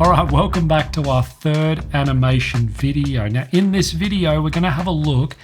All right, welcome back to our third animation video. Now in this video, we're gonna have a look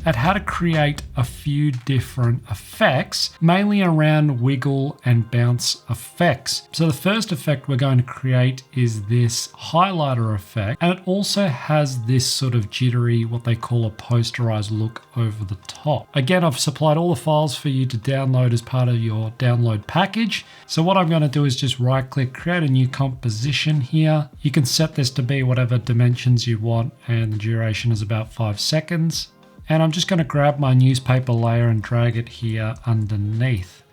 at how to create a few different effects, mainly around wiggle and bounce effects. So the first effect we're going to create is this highlighter effect, and it also has this sort of jittery, what they call a posterized look over the top. Again, I've supplied all the files for you to download as part of your download package. So what I'm going to do is just right click, create a new composition here. You can set this to be whatever dimensions you want, and the duration is about 5 seconds. And I'm just going to grab my newspaper layer and drag it here underneath.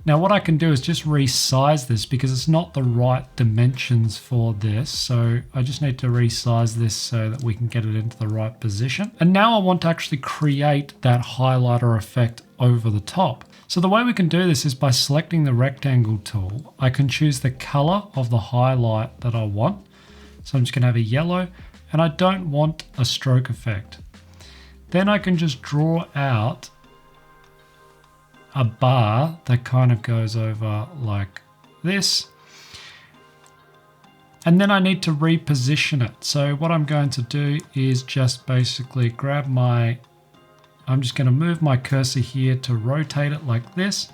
Now what I can do is just resize this because it's not the right dimensions for this. So I just need to resize this so that we can get it into the right position. And now I want to actually create that highlighter effect over the top. So the way we can do this is by selecting the rectangle tool. I can choose the color of the highlight that I want. So I'm just going to have a yellow, and I don't want a stroke effect. Then I can just draw out a bar that kind of goes over like this. And then I need to reposition it. So what I'm going to do is just basically grab I'm just going to move my cursor here to rotate it like this.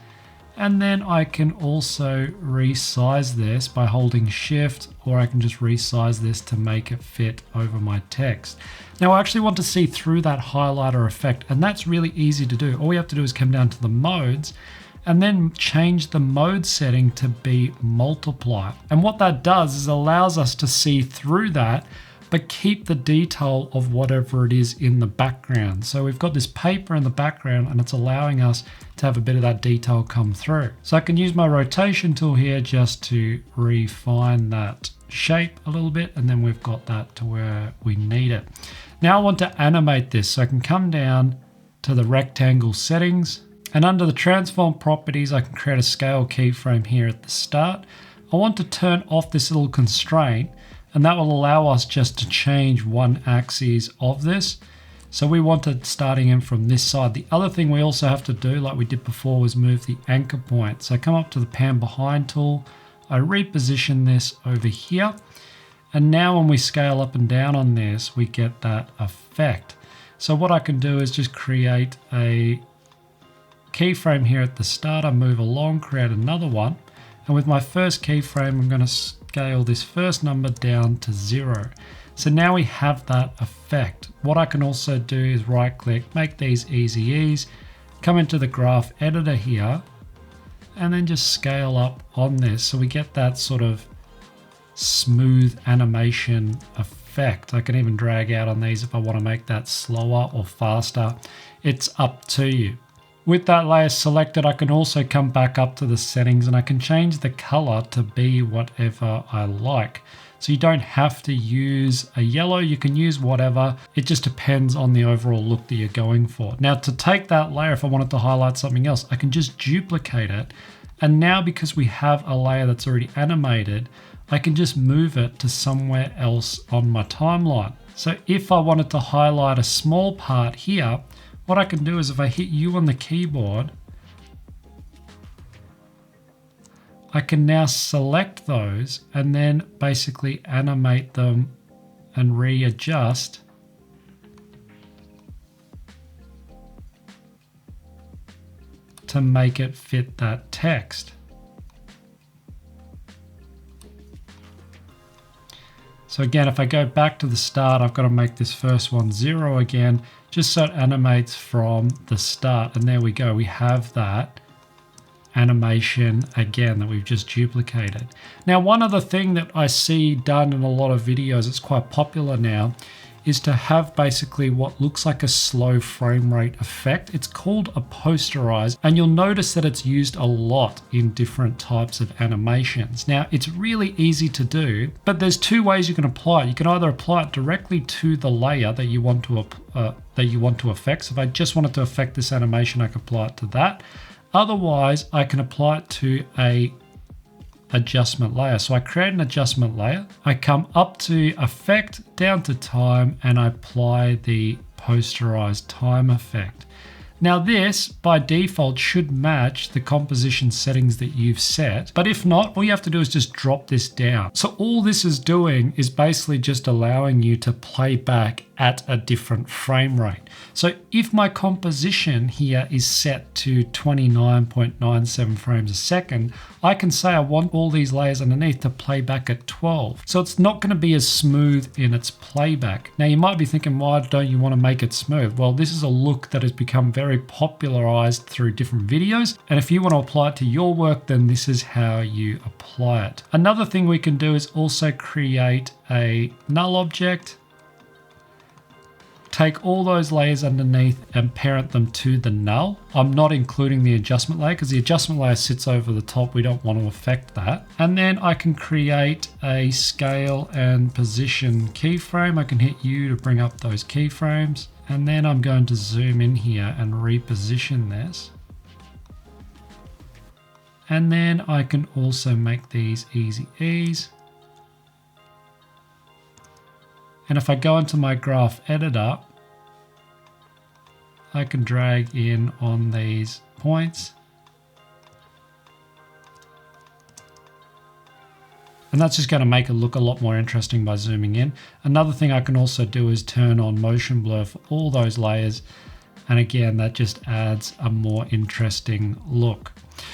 And then I can also resize this by holding shift, or I can just resize this to make it fit over my text. Now I actually want to see through that highlighter effect, and that's really easy to do. All we have to do is come down to the modes and then change the mode setting to be multiply. And what that does is allows us to see through that, but keep the detail of whatever it is in the background. So we've got this paper in the background, and it's allowing us to have a bit of that detail come through. So I can use my rotation tool here just to refine that shape a little bit, and then we've got that to where we need it. Now I want to animate this, so I can come down to the rectangle settings, and under the transform properties, I can create a scale keyframe here at the start. I want to turn off this little constraint, and that will allow us just to change one axis of this. So we want it starting in from this side. The other thing we also have to do, like we did before, was move the anchor point. So I come up to the pan behind tool, I reposition this over here, and now when we scale up and down on this, we get that effect. So what I can do is just create a keyframe here at the start. I move along, create another one, and with my first keyframe, I'm going to scale this first number down to 0. So now we have that effect. What I can also do is right click, make these easy ease, come into the graph editor here, and then just scale up on this. So we get that sort of smooth animation effect. I can even drag out on these if I want to make that slower or faster. It's up to you. With that layer selected, I can also come back up to the settings, and I can change the color to be whatever I like. So you don't have to use a yellow, you can use whatever. It just depends on the overall look that you're going for. Now to take that layer, if I wanted to highlight something else, I can just duplicate it. And now because we have a layer that's already animated, I can just move it to somewhere else on my timeline. So if I wanted to highlight a small part here, what I can do is if I hit U on the keyboard, I can now select those and then basically animate them and readjust to make it fit that text. So again, if I go back to the start, I've got to make this first one 0 again, just so it animates from the start. And there we go, we have that animation again that we've just duplicated. Now, one other thing that I see done in a lot of videos, it's quite popular now, is to have basically what looks like a slow frame rate effect. It's called a posterize, and you'll notice that it's used a lot in different types of animations. Now, it's really easy to do, but there's two ways you can apply it. You can either apply it directly to the layer that you want to affect. So if I just wanted to affect this animation, I could apply it to that. Otherwise, I can apply it to a adjustment layer. So I create an adjustment layer, I come up to effect, down to time, and I apply the posterized time effect. Now this, by default, should match the composition settings that you've set. But if not, all you have to do is just drop this down. So all this is doing is basically just allowing you to play back at a different frame rate. So if my composition here is set to 29.97 frames a second, I can say I want all these layers underneath to play back at 12. So it's not going to be as smooth in its playback. Now you might be thinking, why don't you want to make it smooth? Well, this is a look that has become very popularized through different videos. And if you want to apply it to your work, then this is how you apply it. Another thing we can do is also create a null object. Take all those layers underneath and parent them to the null. I'm not including the adjustment layer because the adjustment layer sits over the top. We don't want to affect that. And then I can create a scale and position keyframe. I can hit U to bring up those keyframes. And then I'm going to zoom in here and reposition this. And then I can also make these easy ease. And if I go into my graph editor, I can drag in on these points. And that's just going to make it look a lot more interesting by zooming in. Another thing I can also do is turn on motion blur for all those layers. And again, that just adds a more interesting look.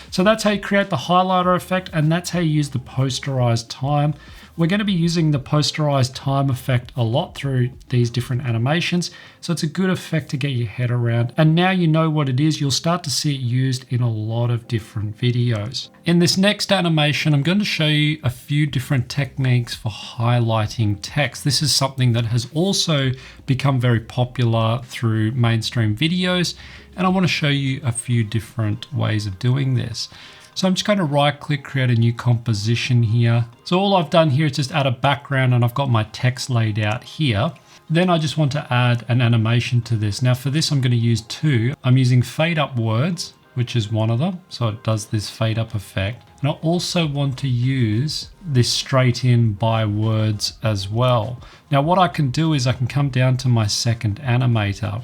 So that's how you create the highlighter effect, and that's how you use the posterized time. We're going to be using the posterized time effect a lot through these different animations. So it's a good effect to get your head around. And now you know what it is, you'll start to see it used in a lot of different videos. In this next animation, I'm going to show you a few different techniques for highlighting text. This is something that has also become very popular through mainstream videos. And I want to show you a few different ways of doing this. So I'm just going to right click, create a new composition here. So all I've done here is just add a background and I've got my text laid out here. Then I just want to add an animation to this. Now for this, I'm going to use two. I'm using fade up words, which is one of them. So it does this fade up effect. And I also want to use this straight in by words as well. Now what I can do is I can come down to my second animator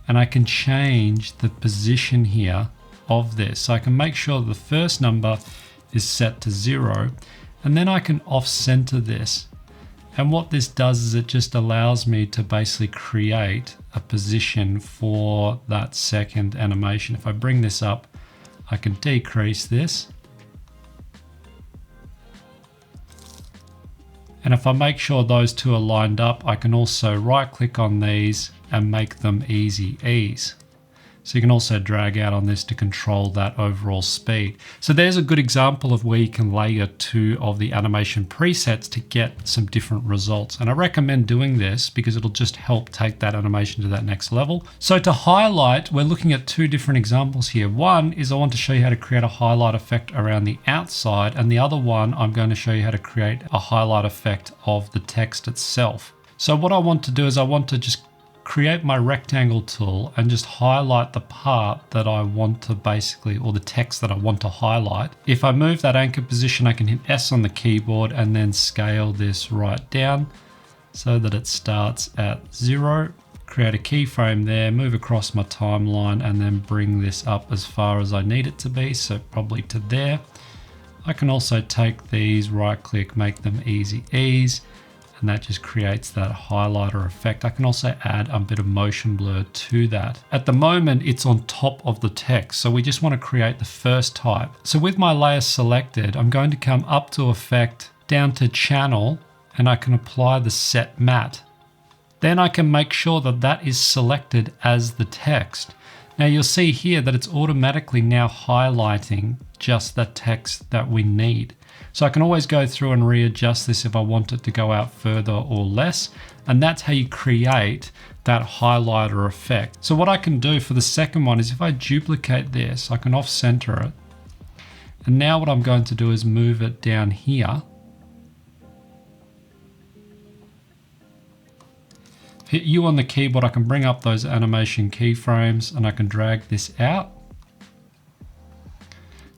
and I can change the position here of this. So I can make sure the first number is set to 0, and then I can off center this. And what this does is it just allows me to basically create a position for that second animation. If I bring this up, I can decrease this. And if I make sure those two are lined up, I can also right click on these and make them easy ease. So you can also drag out on this to control that overall speed. So there's a good example of where you can layer two of the animation presets to get some different results. And I recommend doing this because it'll just help take that animation to that next level. So to highlight, we're looking at two different examples here. One is I want to show you how to create a highlight effect around the outside. And the other one, I'm going to show you how to create a highlight effect of the text itself. So what I want to do is I want to just create my rectangle tool and just highlight the part that I want to basically, or the text that I want to highlight. If I move that anchor position, I can hit S on the keyboard and then scale this right down so that it starts at 0. Create a keyframe there, move across my timeline and then bring this up as far as I need it to be, so probably to there. I can also take these, right click, make them easy ease, and that just creates that highlighter effect. I can also add a bit of motion blur to that. At the moment, it's on top of the text, so we just want to create the first type. So with my layer selected, I'm going to come up to Effect, down to Channel, and I can apply the Set Matte. Then I can make sure that that is selected as the text. Now you'll see here that it's automatically now highlighting just the text that we need. So I can always go through and readjust this if I want it to go out further or less. And that's how you create that highlighter effect. So what I can do for the second one is if I duplicate this, I can off center it. And now what I'm going to do is move it down here. Hit U on the keyboard, I can bring up those animation keyframes and I can drag this out.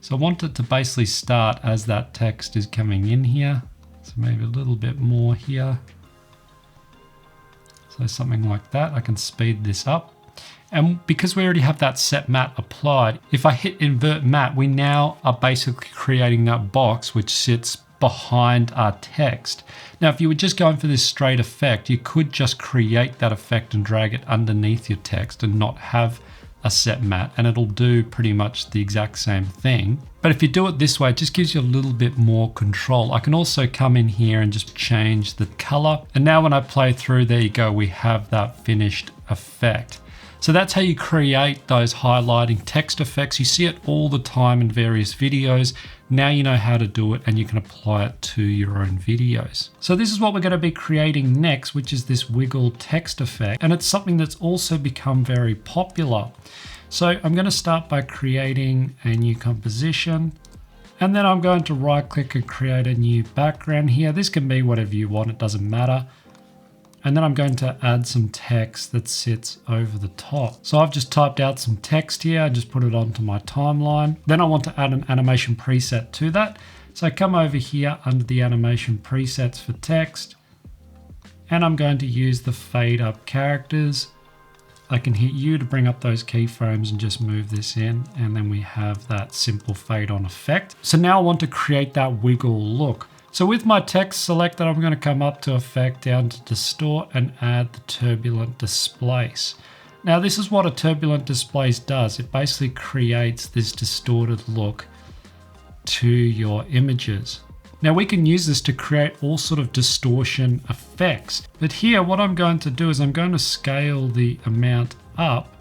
So I want it to basically start as that text is coming in here. So maybe a little bit more here. So something like that. I can speed this up. And because we already have that set matte applied, if I hit invert matte, we now are basically creating that box which sits behind our text. Now, if you were just going for this straight effect, you could just create that effect and drag it underneath your text and not have a set matte, and it'll do pretty much the exact same thing. But if you do it this way, it just gives you a little bit more control. I can also come in here and just change the color. And now when I play through, there you go, we have that finished effect. So that's how you create those highlighting text effects. You see it all the time in various videos. Now you know how to do it and you can apply it to your own videos. So this is what we're going to be creating next, which is this wiggle text effect. And it's something that's also become very popular. So I'm going to start by creating a new composition. And then I'm going to right click and create a new background here. This can be whatever you want, it doesn't matter. And then I'm going to add some text that sits over the top. So I've just typed out some text here, I just put it onto my timeline. Then I want to add an animation preset to that. So I come over here under the animation presets for text, and I'm going to use the fade up characters. I can hit U to bring up those keyframes and just move this in, and then we have that simple fade on effect. So now I want to create that wiggle look. So with my text selected, I'm going to come up to effect, down to distort, and add the turbulent displace. Now this is what a turbulent displace does. It basically creates this distorted look to your images. Now we can use this to create all sort of distortion effects. But here what I'm going to do is I'm going to scale the amount up,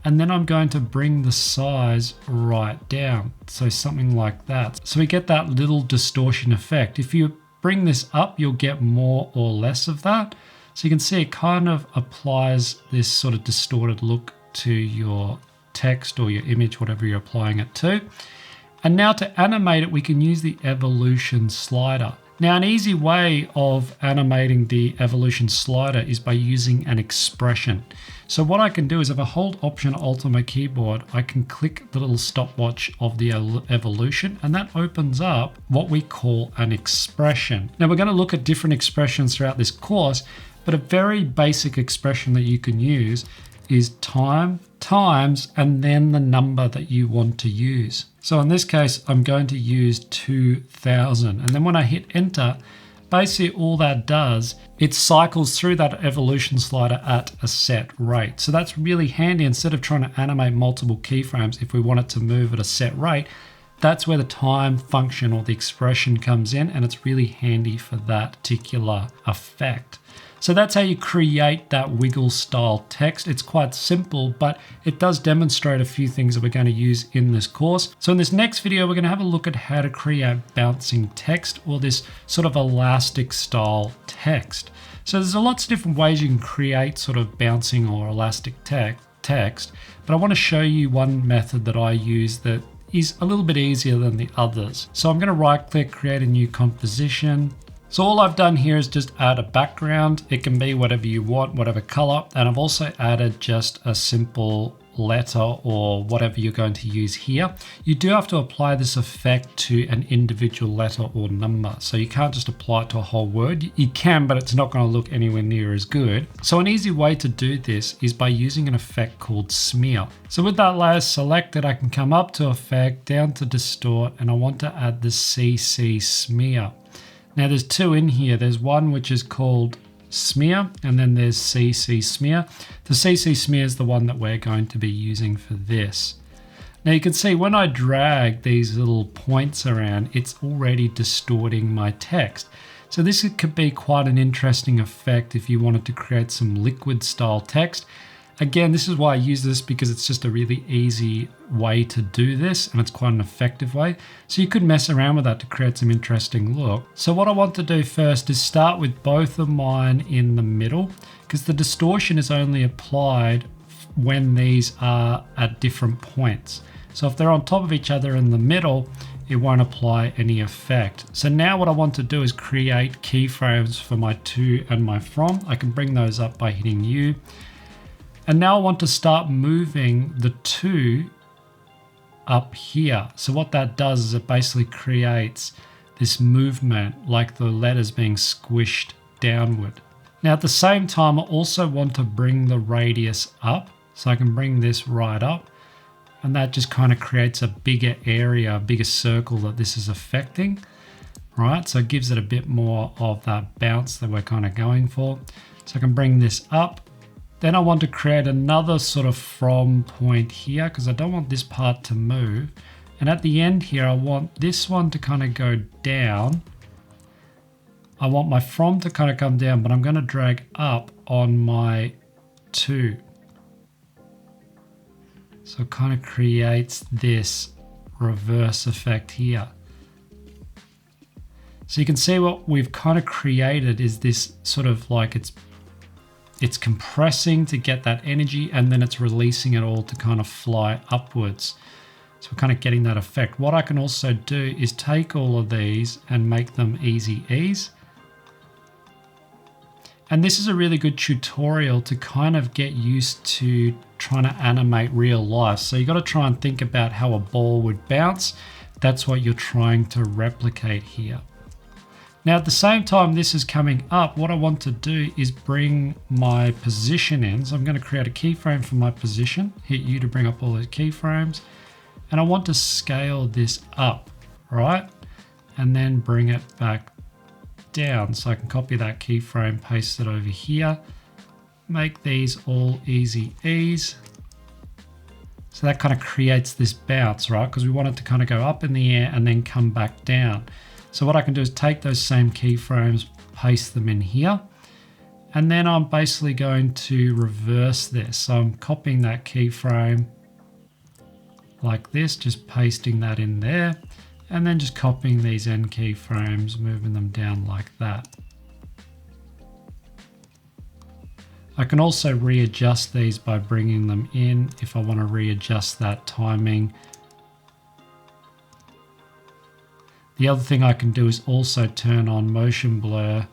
and then I'm going to bring the size right down. So something like that. So we get that little distortion effect. If you bring this up, you'll get more or less of that. So you can see it kind of applies this sort of distorted look to your text or your image, whatever you're applying it to. And now to animate it, we can use the evolution slider. Now, an easy way of animating the evolution slider is by using an expression. So what I can do is if I hold Option Alt on my keyboard, I can click the little stopwatch of the evolution, and that opens up what we call an expression. Now we're going to look at different expressions throughout this course, but a very basic expression that you can use is time times and then the number that you want to use. So in this case, I'm going to use 2000. And then when I hit enter, basically all that does, it cycles through that evolution slider at a set rate. So that's really handy. Instead of trying to animate multiple keyframes, if we want it to move at a set rate, that's where the time function or the expression comes in, and it's really handy for that particular effect. So that's how you create that wiggle style text. It's quite simple, but it does demonstrate a few things that we're going to use in this course. So in this next video, we're going to have a look at how to create bouncing text, or this sort of elastic style text. So there's lots of different ways you can create sort of bouncing or elastic text, but I want to show you one method that I use that is a little bit easier than the others. So I'm going to right click, create a new composition. So all I've done here is just add a background. It can be whatever you want, whatever color. And I've also added just a simple letter or whatever you're going to use here. You do have to apply this effect to an individual letter or number. So you can't just apply it to a whole word. You can, but it's not going to look anywhere near as good. So an easy way to do this is by using an effect called smear. So with that layer selected, I can come up to effect, down to distort, and I want to add the CC smear. Now there's two in here. There's one which is called smear, and then there's CC smear. The CC smear is the one that we're going to be using for this. Now you can see when I drag these little points around, it's already distorting my text. So this could be quite an interesting effect if you wanted to create some liquid style text. Again, this is why I use this, because it's just a really easy way to do this, and it's quite an effective way. So you could mess around with that to create some interesting look. So what I want to do first is start with both of mine in the middle, because the distortion is only applied when these are at different points. So if they're on top of each other in the middle, it won't apply any effect. So now what I want to do is create keyframes for my to and my from. I can bring those up by hitting U. And now I want to start moving the to up here. So what that does is it basically creates this movement like the letters being squished downward. Now at the same time, I also want to bring the radius up. So I can bring this right up, and that just kind of creates a bigger area, a bigger circle that this is affecting, right? So it gives it a bit more of that bounce that we're kind of going for. So I can bring this up. Then I want to create another sort of from point here because I don't want this part to move. And at the end here, I want this one to kind of go down. I want my from to kind of come down, but I'm going to drag up on my 2. So it kind of creates this reverse effect here. So you can see what we've kind of created is this sort of like it's compressing to get that energy, and then it's releasing it all to kind of fly upwards. So we're kind of getting that effect. What I can also do is take all of these and make them easy ease. And this is a really good tutorial to kind of get used to trying to animate real life. So you got to try and think about how a ball would bounce. That's what you're trying to replicate here. Now at the same time this is coming up, what I want to do is bring my position in. So I'm going to create a keyframe for my position, hit U to bring up all those keyframes, and I want to scale this up, right? And then bring it back down. So I can copy that keyframe, paste it over here, make these all easy ease. So that kind of creates this bounce, right? Because we want it to kind of go up in the air and then come back down. So what I can do is take those same keyframes, paste them in here, and then I'm basically going to reverse this. So I'm copying that keyframe like this, just pasting that in there, and then just copying these end keyframes, moving them down like that. I can also readjust these by bringing them in if I want to readjust that timing. The other thing I can do is also turn on motion blur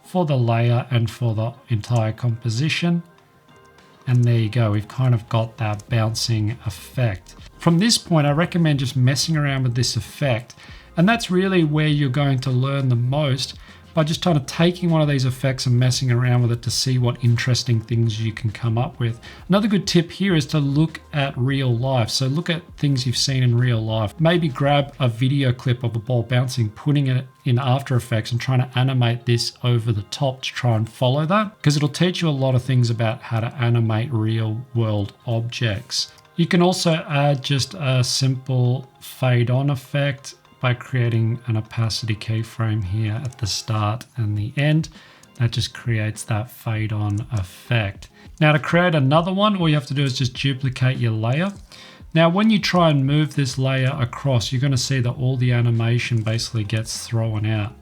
for the layer and for the entire composition. And there you go, we've kind of got that bouncing effect. From this point, I recommend just messing around with this effect. And that's really where you're going to learn the most, by just kind of taking one of these effects and messing around with it to see what interesting things you can come up with. Another good tip here is to look at real life. So look at things you've seen in real life. Maybe grab a video clip of a ball bouncing, putting it in After Effects and trying to animate this over the top to try and follow that, because it'll teach you a lot of things about how to animate real world objects. You can also add just a simple fade on effect by creating an opacity keyframe here at the start and the end. That just creates that fade on effect. Now to create another one, all you have to do is just duplicate your layer. Now when you try and move this layer across, you're going to see that all the animation basically gets thrown out,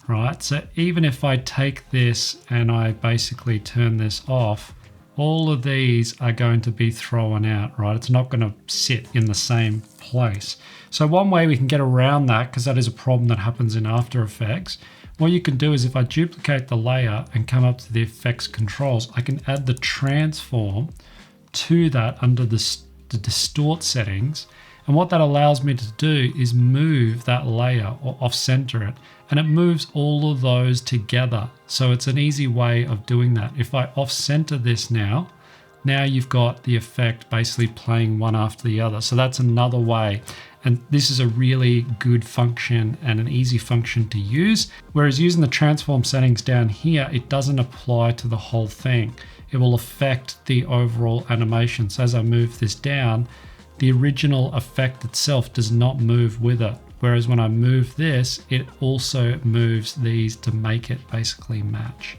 right? So even if I take this and I basically turn this off, all of these are going to be thrown out, right? It's not going to sit in the same place. So one way we can get around that, because that is a problem that happens in After Effects, what you can do is if I duplicate the layer and come up to the effects controls, I can add the transform to that under the distort settings. And what that allows me to do is move that layer or off center it, and it moves all of those together. So it's an easy way of doing that. If I off center this now you've got the effect basically playing one after the other. So that's another way. And this is a really good function and an easy function to use. Whereas using the transform settings down here, it doesn't apply to the whole thing. It will affect the overall animation. So as I move this down, the original effect itself does not move with it. Whereas when I move this, it also moves these to make it basically match.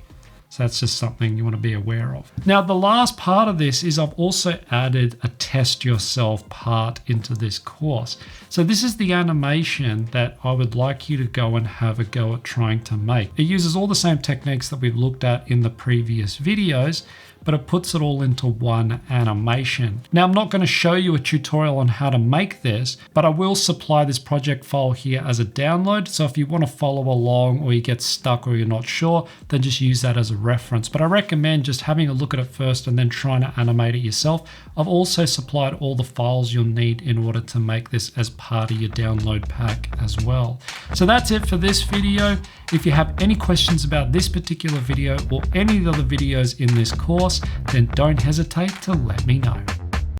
So that's just something you want to be aware of. Now, the last part of this is I've also added a test yourself part into this course. So this is the animation that I would like you to go and have a go at trying to make. It uses all the same techniques that we've looked at in the previous videos, but it puts it all into one animation. Now, I'm not going to show you a tutorial on how to make this, but I will supply this project file here as a download. So if you want to follow along or you get stuck or you're not sure, then just use that as a reference. But I recommend just having a look at it first and then trying to animate it yourself. I've also supplied all the files you'll need in order to make this as part of your download pack as well. So that's it for this video. If you have any questions about this particular video or any of the other videos in this course, then don't hesitate to let me know.